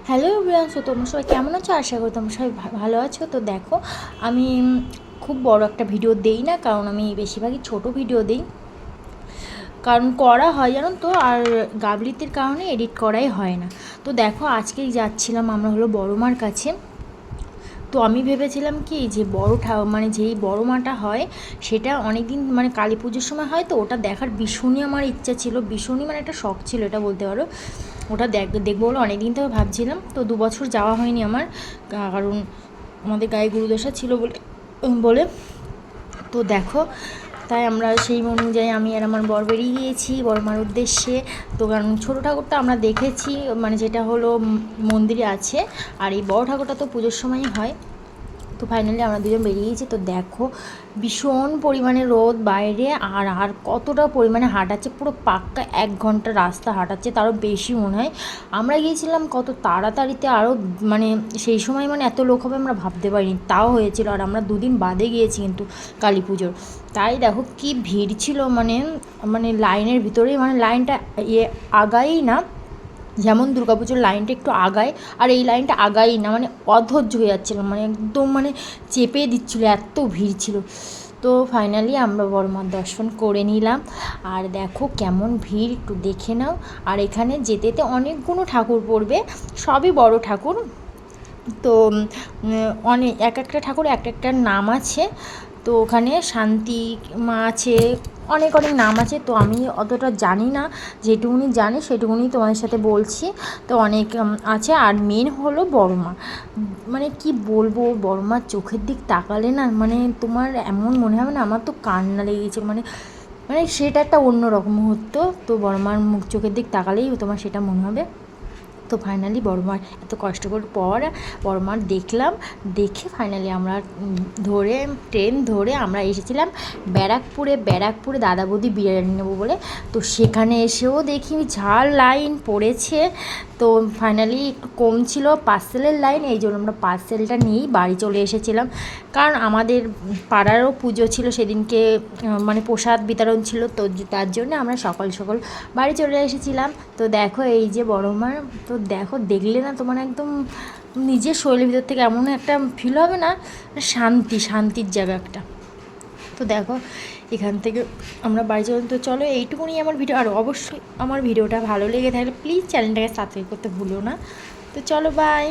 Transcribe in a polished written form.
Hello everyone, so তোমরা সবাই কেমন আছো? আশা করি তোমরা সবাই ভালো আছো। তো দেখো, আমি খুব বড় একটা ভিডিও দেই না, কারণ আমি বেশিরভাগই ছোট ভিডিও দিই, কারণ করা হয় জানো তো, আর গাবলিতের কারণে এডিট করাই হয় না। তো দেখো, আজকেই যাচ্ছিলাম আমরা হলো বড় মার কাছে। তো আমি ভেবেছিলাম কি যে মানে যেই বড় মাটা হয় সেটা অনেক দিন মানে কালী পুজোর সময় হয়, তো ওটা দেখার ভীষণই আমার ইচ্ছা ছিল, ভীষণই মানে একটা শখ ছিল এটা বলতে পারো। ওটা দেখবো বলে অনেক দিন থেকে ভাবছিলাম। তো 2 বছর যাওয়া হয়নি আমার, কারণ আমাদের গায়ে গুরুদশা ছিল বলে বলে তো দেখো, তাই আমরা সেই অনুযায়ী আমি আর আমার বর বেরিয়ে গিয়েছি বড় মার উদ্দেশ্যে। তো কারণ ছোটো ঠাকুরটা আমরা দেখেছি, মানে যেটা হলো মন্দিরে আছে, আর এই বড় ঠাকুরটা তো পুজোর সময়ই হয়। তো ফাইনালি আমরা দুজন বেরিয়ে গেছি। তো দেখো, ভীষণ পরিমাণে রোদ বাইরে, আর আর কতটা পরিমাণে হাঁটাচ্ছে, পুরো পাক্কা 1 ঘন্টা রাস্তা হাঁটাচ্ছে, তারও বেশি মনে হয়। আমরা গিয়েছিলাম কত তাড়াতাড়িতে, আরও মানে সেই সময় মানে এত লোক হবে আমরা ভাবতে পারিনি, তাও হয়েছিল। আর আমরা 2 দিন বাদে গিয়েছি কিন্তু কালী পুজোর। তাই দেখো কি ভিড় ছিল, মানে মানে লাইনের ভিতরেই, মানে লাইনটা আগাই না, যেমন দুর্গাপুজোর লাইনটা একটু আগায়, আর এই লাইনটা আগাই না, মানে অধৈর্য হয়ে যাচ্ছিলাম, মানে একদম মানে চেপে দিচ্ছিলো, এত ভিড় ছিল। তো ফাইনালি আমরা বড় মার দর্শন করে নিলাম। আর দেখো কেমন ভিড়, একটু দেখে নাও। আর এখানে যেতে যেতে অনেকগুলো ঠাকুর পড়বে, সবই বড় ঠাকুর। তো অনেক এক একটা ঠাকুর এক একটা নাম আছে। তো ওখানে শান্তি মা আছে, অনেক অনেক নাম আছে। তো আমি অতটা জানি না, যেটুকুনি জানি সেটুকুনি তোমাদের সাথে বলছি। তো অনেক আছে। আর মেন হলো বড় মা, মানে কি বলবো, বড় মার চোখের দিক তাকালে না, মানে তোমার এমন মনে হবে না, আমার তো কান্না লেগে গেছে, মানে মানে সেটা একটা অন্যরকম মুহূর্ত। তো বড় মার মুখ চোখের দিক তাকালেই তোমার সেটা মনে হবে। তো ফাইনালি বড়মার এত কষ্ট করার পর বড়মার দেখলাম, দেখে ফাইনালি আমরা ট্রেন ধরে আমরা এসেছিলাম ব্যারাকপুরে দাদা বৌদি বিরিয়ানি নেবো বলে। তো সেখানে এসেও দেখি ঝাল লাইন পড়েছে। তো ফাইনালি একটু কম ছিল পার্সেলের লাইন, এই জন্য আমরা পার্সেলটা নিয়েই বাড়ি চলে এসেছিলাম। কারণ আমাদের পাড়ারও পুজো ছিল সেদিনকে, মানে প্রসাদ বিতরণ ছিল, তো তার জন্য আমরা সকাল সকাল বাড়ি চলে এসেছিলাম। তো দেখো এই যে বড় মার, তো দেখো দেখলে না তোমার একদম নিজের শরীরের ভিতর থেকে এমন একটা ফিল হবে না, শান্তির জায়গা একটা। তো দেখো এখান থেকে আমরা বাড়ি চলে। তো চলো এইটুকুনি আমার ভিডিও, আর অবশ্যই আমার ভিডিওটা ভালো লেগে থাকলে প্লিজ চ্যানেলটাকে সাবস্ক্রাইব করতে ভুলো না। তো চলো বাই।